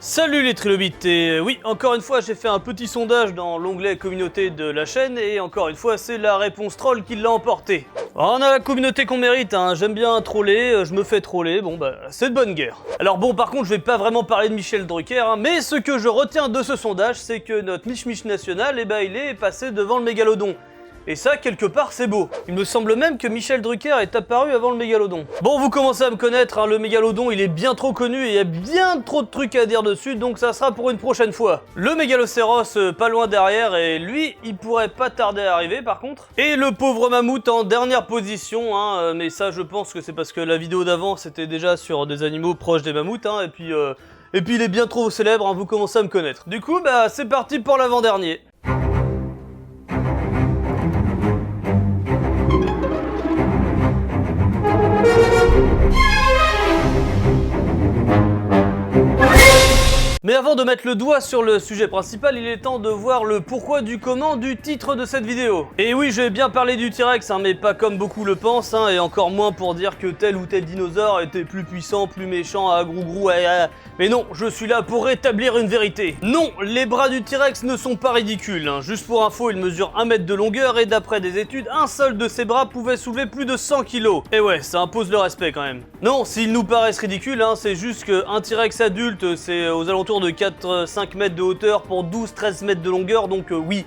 Salut les trilobites, et oui, encore une fois j'ai fait un petit sondage dans l'onglet communauté de la chaîne et encore une fois c'est la réponse troll qui l'a emporté. On a la communauté qu'on mérite, hein. J'aime bien troller, je me fais troller, bon bah c'est de bonne guerre. Alors bon, par contre je vais pas vraiment parler de Michel Drucker, hein, mais ce que je retiens de ce sondage c'est que notre Mich national, il est passé devant le mégalodon. Et ça, quelque part, c'est beau. Il me semble même que Michel Drucker est apparu avant le mégalodon. Bon, vous commencez à me connaître, hein, le mégalodon, il est bien trop connu et il y a bien trop de trucs à dire dessus, donc ça sera pour une prochaine fois. Le mégalocéros, pas loin derrière, et lui, il pourrait pas tarder à arriver, par contre. Et le pauvre mammouth en dernière position, hein, mais ça, je pense que c'est parce que la vidéo d'avant, c'était déjà sur des animaux proches des mammouths, hein, et puis il est bien trop célèbre, hein, vous commencez à me connaître. Du coup, bah, c'est parti pour l'avant-dernier. Mais avant de mettre le doigt sur le sujet principal, il est temps de voir le pourquoi du comment du titre de cette vidéo. Et oui, j'ai bien parlé du T-Rex, hein, mais pas comme beaucoup le pensent, hein, et encore moins pour dire que tel ou tel dinosaure était plus puissant, plus méchant, à grou-grou, mais non, je suis là pour rétablir une vérité. Non, les bras du T-Rex ne sont pas ridicules, hein. Juste pour info, il mesure 1 mètre de longueur et d'après des études, un seul de ses bras pouvait soulever plus de 100 kg. Et ouais, ça impose le respect quand même. Non, s'ils nous paraissent ridicules, hein, c'est juste qu'un T-Rex adulte, c'est aux alentours de 4-5 mètres de hauteur pour 12-13 mètres de longueur, donc oui,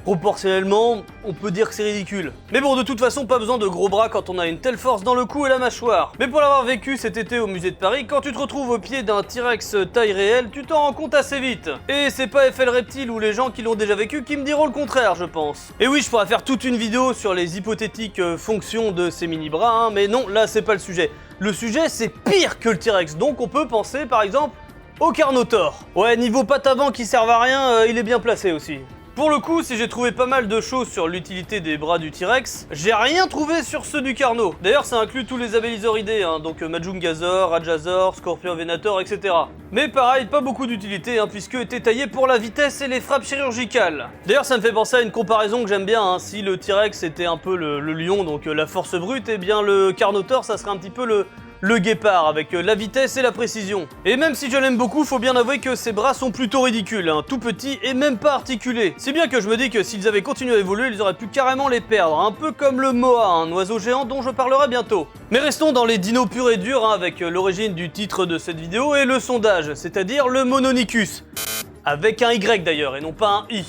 proportionnellement, on peut dire que c'est ridicule. Mais bon, de toute façon, pas besoin de gros bras quand on a une telle force dans le cou et la mâchoire. Mais pour l'avoir vécu cet été au musée de Paris, quand tu te retrouves au pied d'un T-Rex taille réelle, tu t'en rends compte assez vite. Et c'est pas FL Reptile ou les gens qui l'ont déjà vécu qui me diront le contraire, je pense. Et oui, je pourrais faire toute une vidéo sur les hypothétiques fonctions de ces mini-bras, hein, mais non, là c'est pas le sujet. Le sujet, c'est pire que le T-Rex, donc on peut penser par exemple au Carnotaure. Ouais, niveau pattes avant qui servent à rien, il est bien placé aussi. Pour le coup, si j'ai trouvé pas mal de choses sur l'utilité des bras du T-Rex, j'ai rien trouvé sur ceux du Carno. D'ailleurs, ça inclut tous les abélisauridés, hein, donc Majungasaur, Rajazor, Scorpion Venator, etc. Mais pareil, pas beaucoup d'utilité, hein, puisque était taillé pour la vitesse et les frappes chirurgicales. D'ailleurs, ça me fait penser à une comparaison que j'aime bien, hein. Si le T-Rex était un peu le lion, donc la force brute, et bien le Carnotaure, ça serait un petit peu le guépard, avec la vitesse et la précision. Et même si je l'aime beaucoup, faut bien avouer que ses bras sont plutôt ridicules, hein, tout petits et même pas articulés. Si bien que je me dis que s'ils avaient continué à évoluer, ils auraient pu carrément les perdre, un peu comme le Moa, un oiseau géant dont je parlerai bientôt. Mais restons dans les dinos purs et durs, hein, avec l'origine du titre de cette vidéo et le sondage, c'est-à-dire le Mononicus. Avec un Y d'ailleurs, et non pas un I.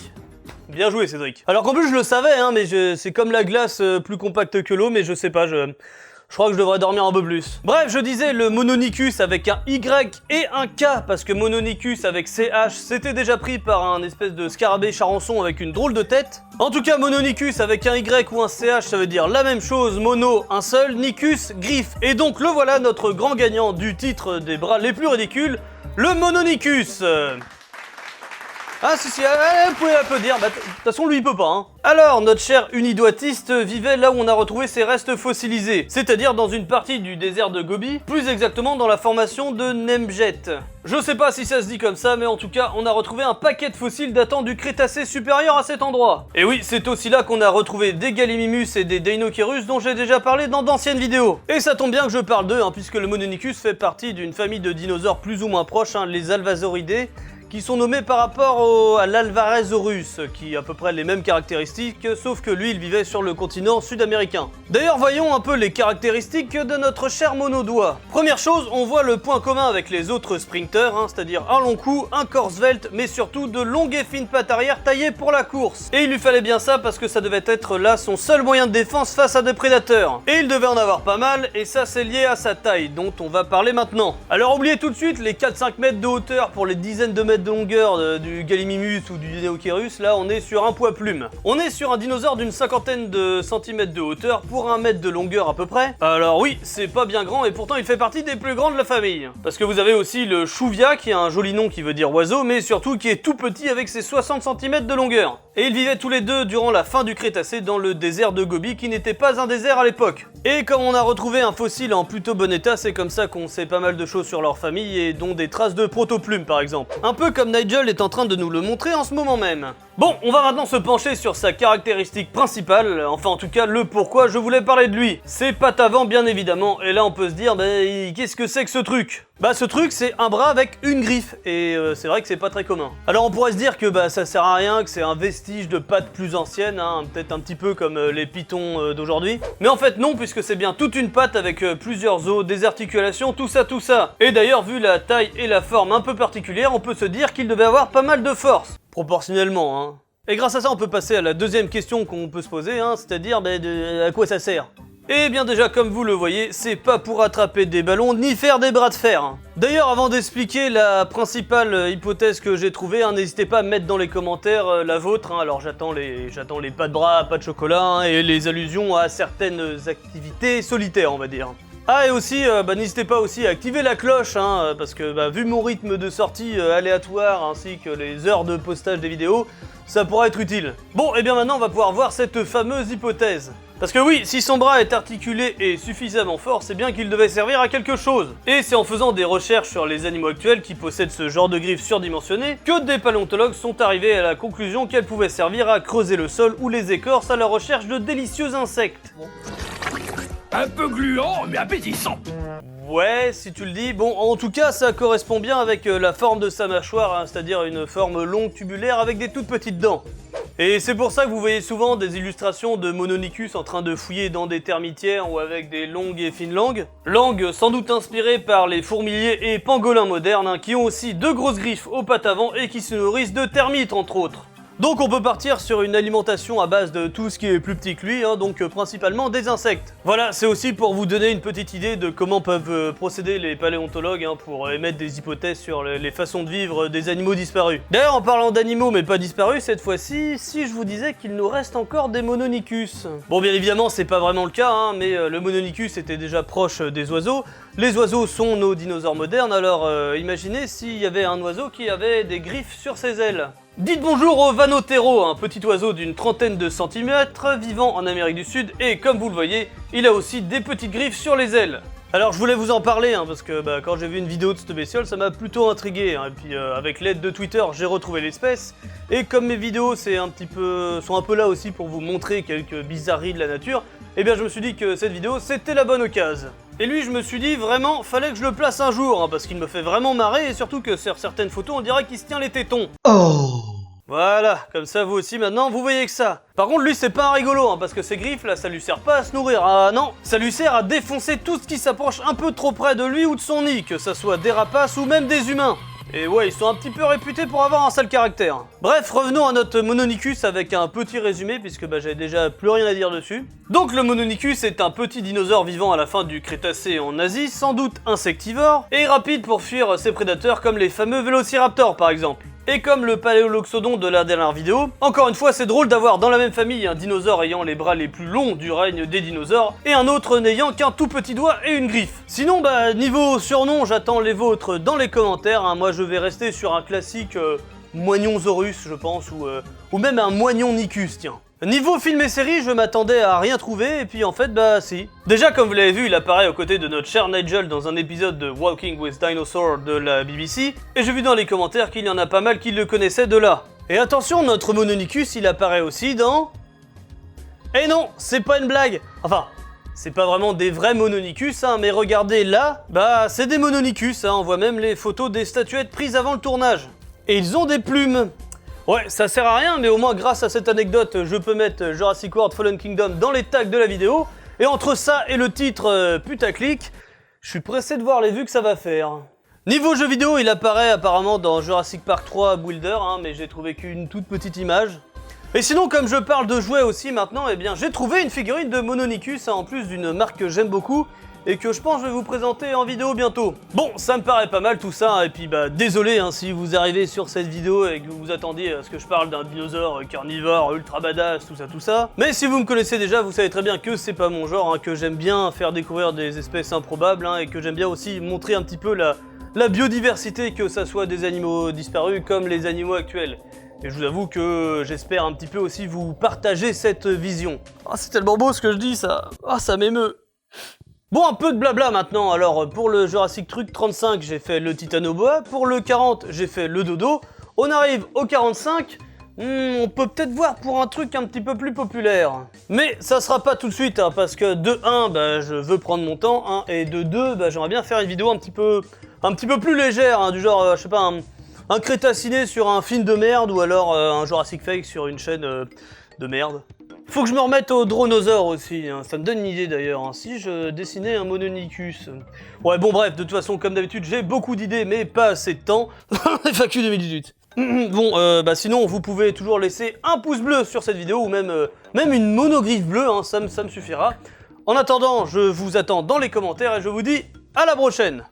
Bien joué Cédric. Alors qu'en plus je le savais, hein, mais c'est comme la glace plus compacte que l'eau, mais je sais pas, je crois que je devrais dormir un peu plus. Bref, je disais le Mononicus avec un Y et un K, parce que Mononicus avec CH, c'était déjà pris par un espèce de scarabée charançon avec une drôle de tête. En tout cas, Mononicus avec un Y ou un CH, ça veut dire la même chose, mono, un seul, nicus, griffe. Et donc le voilà notre grand gagnant du titre des bras les plus ridicules, le Mononicus. Ah si, vous pouvez applaudir, bah, de toute façon lui il peut pas, hein. Alors, notre cher unidoitiste vivait là où on a retrouvé ses restes fossilisés, c'est-à-dire dans une partie du désert de Gobi, plus exactement dans la formation de Nemjet. Je sais pas si ça se dit comme ça, mais en tout cas, on a retrouvé un paquet de fossiles datant du Crétacé supérieur à cet endroit. Et oui, c'est aussi là qu'on a retrouvé des Gallimimus et des Deinocheirus dont j'ai déjà parlé dans d'anciennes vidéos. Et ça tombe bien que je parle d'eux, hein, puisque le Mononicus fait partie d'une famille de dinosaures plus ou moins proches, hein, les Alvasauridés, qui sont nommés par rapport à l'Alvarezsaurus, qui a à peu près les mêmes caractéristiques, sauf que lui il vivait sur le continent sud-américain. D'ailleurs voyons un peu les caractéristiques de notre cher monodoigt. Première chose, on voit le point commun avec les autres sprinters, hein, c'est-à-dire un long cou, un corps svelte, mais surtout de longues et fines pattes arrière taillées pour la course. Et il lui fallait bien ça parce que ça devait être là son seul moyen de défense face à des prédateurs. Et il devait en avoir pas mal, et ça c'est lié à sa taille, dont on va parler maintenant. Alors oubliez tout de suite les 4-5 mètres de hauteur pour les dizaines de mètres de longueur du Gallimimus ou du Deinocheirus, là on est sur un poids plume. On est sur un dinosaure d'une cinquantaine de centimètres de hauteur pour 1 mètre de longueur à peu près. Alors oui, c'est pas bien grand et pourtant il fait partie des plus grands de la famille. Parce que vous avez aussi le Chouvia qui a un joli nom qui veut dire oiseau, mais surtout qui est tout petit avec ses 60 cm de longueur. Et ils vivaient tous les deux durant la fin du Crétacé dans le désert de Gobi qui n'était pas un désert à l'époque. Et comme on a retrouvé un fossile en plutôt bon état, c'est comme ça qu'on sait pas mal de choses sur leur famille et dont des traces de protoplumes par exemple. Un peu comme Nigel est en train de nous le montrer en ce moment même. Bon, on va maintenant se pencher sur sa caractéristique principale, enfin en tout cas le pourquoi je voulais parler de lui. C'est pattes avant bien évidemment, et là on peut se dire, qu'est-ce que c'est que ce truc ? Bah ce truc c'est un bras avec une griffe, et c'est vrai que c'est pas très commun. Alors on pourrait se dire que bah ça sert à rien, que c'est un vestige de pattes plus anciennes, hein, peut-être un petit peu comme les pitons d'aujourd'hui. Mais en fait non, puisque c'est bien toute une patte avec plusieurs os, des articulations, tout ça tout ça. Et d'ailleurs vu la taille et la forme un peu particulière, on peut se dire qu'il devait avoir pas mal de force, proportionnellement hein. Et grâce à ça on peut passer à la deuxième question qu'on peut se poser, hein, c'est-à-dire bah, à quoi ça sert? Et bien déjà comme vous le voyez, c'est pas pour attraper des ballons ni faire des bras de fer. D'ailleurs avant d'expliquer la principale hypothèse que j'ai trouvée, hein, n'hésitez pas à mettre dans les commentaires la vôtre, hein. Alors j'attends les pas de bras, pas de chocolat, hein, et les allusions à certaines activités solitaires on va dire. Ah et aussi, n'hésitez pas aussi à activer la cloche, hein, parce que vu mon rythme de sortie aléatoire ainsi que les heures de postage des vidéos, ça pourra être utile. Bon, et bien maintenant on va pouvoir voir cette fameuse hypothèse. Parce que oui, si son bras est articulé et suffisamment fort, c'est bien qu'il devait servir à quelque chose. Et c'est en faisant des recherches sur les animaux actuels qui possèdent ce genre de griffes surdimensionnées que des paléontologues sont arrivés à la conclusion qu'elles pouvaient servir à creuser le sol ou les écorces à la recherche de délicieux insectes. Un peu gluant, mais appétissant. Ouais, si tu le dis. Bon, en tout cas, ça correspond bien avec la forme de sa mâchoire, hein, c'est-à-dire une forme longue tubulaire avec des toutes petites dents. Et c'est pour ça que vous voyez souvent des illustrations de Mononicus en train de fouiller dans des termitières ou avec des longues et fines langues. Langues sans doute inspirées par les fourmiliers et pangolins modernes, hein, qui ont aussi deux grosses griffes aux pattes avant et qui se nourrissent de termites entre autres. Donc on peut partir sur une alimentation à base de tout ce qui est plus petit que lui, hein, donc principalement des insectes. Voilà, c'est aussi pour vous donner une petite idée de comment peuvent procéder les paléontologues hein, pour émettre des hypothèses sur les façons de vivre des animaux disparus. D'ailleurs en parlant d'animaux mais pas disparus cette fois-ci, si je vous disais qu'il nous reste encore des Mononicus. Bon bien évidemment c'est pas vraiment le cas, hein, mais le Mononicus était déjà proche des oiseaux. Les oiseaux sont nos dinosaures modernes, alors imaginez s'il y avait un oiseau qui avait des griffes sur ses ailes. Dites bonjour au Vanotero, un petit oiseau d'une trentaine de centimètres vivant en Amérique du Sud et comme vous le voyez, il a aussi des petites griffes sur les ailes. Alors je voulais vous en parler hein, parce que quand j'ai vu une vidéo de cette bestiole ça m'a plutôt intrigué hein, et puis avec l'aide de Twitter j'ai retrouvé l'espèce et comme mes vidéos sont un peu là aussi pour vous montrer quelques bizarreries de la nature, et bien je me suis dit que cette vidéo c'était la bonne occasion. Et lui je me suis dit vraiment fallait que je le place un jour hein, parce qu'il me fait vraiment marrer et surtout que sur certaines photos on dirait qu'il se tient les tétons. Oh. Voilà, comme ça vous aussi maintenant vous voyez que ça. Par contre lui c'est pas un rigolo hein, parce que ses griffes là ça lui sert pas à se nourrir, ah non, ça lui sert à défoncer tout ce qui s'approche un peu trop près de lui ou de son nid, que ça soit des rapaces ou même des humains. Et ouais, ils sont un petit peu réputés pour avoir un sale caractère. Bref, revenons à notre Mononicus avec un petit résumé puisque j'avais déjà plus rien à dire dessus. Donc le Mononicus est un petit dinosaure vivant à la fin du Crétacé en Asie, sans doute insectivore, et rapide pour fuir ses prédateurs comme les fameux vélociraptors par exemple. Et comme le Paléoloxodon de la dernière vidéo, encore une fois c'est drôle d'avoir dans la même famille un dinosaure ayant les bras les plus longs du règne des dinosaures et un autre n'ayant qu'un tout petit doigt et une griffe. Sinon niveau surnom j'attends les vôtres dans les commentaires, hein. Moi je vais rester sur un classique Moignonsaurus je pense ou même un Moignonicus tiens. Niveau film et série, je m'attendais à rien trouver, et puis en fait, si. Déjà, comme vous l'avez vu, il apparaît aux côtés de notre cher Nigel dans un épisode de Walking with Dinosaurs de la BBC, et j'ai vu dans les commentaires qu'il y en a pas mal qui le connaissaient de là. Et attention, notre Mononicus, il apparaît aussi dans... Eh non, c'est pas une blague. Enfin, c'est pas vraiment des vrais Mononicus, hein, mais regardez là, c'est des Mononicus, hein, on voit même les photos des statuettes prises avant le tournage. Et ils ont des plumes. Ouais, ça sert à rien, mais au moins grâce à cette anecdote, je peux mettre Jurassic World Fallen Kingdom dans les tags de la vidéo. Et entre ça et le titre putaclic, je suis pressé de voir les vues que ça va faire. Niveau jeu vidéo, il apparaît apparemment dans Jurassic Park 3 Builder, hein, mais j'ai trouvé qu'une toute petite image. Et sinon, comme je parle de jouets aussi maintenant, eh bien j'ai trouvé une figurine de Mononicus, hein, en plus d'une marque que j'aime beaucoup, et que je pense que je vais vous présenter en vidéo bientôt. Bon, ça me paraît pas mal tout ça, et puis désolé hein, si vous arrivez sur cette vidéo et que vous vous attendiez à ce que je parle d'un dinosaure carnivore ultra badass, tout ça. Mais si vous me connaissez déjà, vous savez très bien que c'est pas mon genre, hein, que j'aime bien faire découvrir des espèces improbables, hein, et que j'aime bien aussi montrer un petit peu la biodiversité, que ça soit des animaux disparus comme les animaux actuels. Et je vous avoue que j'espère un petit peu aussi vous partager cette vision. Ah, c'est tellement beau ce que je dis ça. Ah, ça m'émeut. Bon, un peu de blabla maintenant. Alors, pour le Jurassic Truc 35, j'ai fait le Titanoboa. Pour le 40, j'ai fait le Dodo. On arrive au 45. On peut peut-être voir pour un truc un petit peu plus populaire. Mais ça sera pas tout de suite, hein, parce que de 1, je veux prendre mon temps, hein, et de 2, j'aimerais bien faire une vidéo un petit peu un petit peu plus légères, hein, du genre, je sais pas, un Crétaciné sur un film de merde, ou alors un Jurassic Fake sur une chaîne de merde. Faut que je me remette au Dronosaure aussi, hein. Ça me donne une idée d'ailleurs, hein. Si je dessinais un Mononicus... Ouais bon bref, de toute façon comme d'habitude j'ai beaucoup d'idées mais pas assez de temps. FAQ 2018. Bon, sinon vous pouvez toujours laisser un pouce bleu sur cette vidéo ou même une monogriffe bleue, hein, ça me suffira. En attendant, je vous attends dans les commentaires et je vous dis à la prochaine.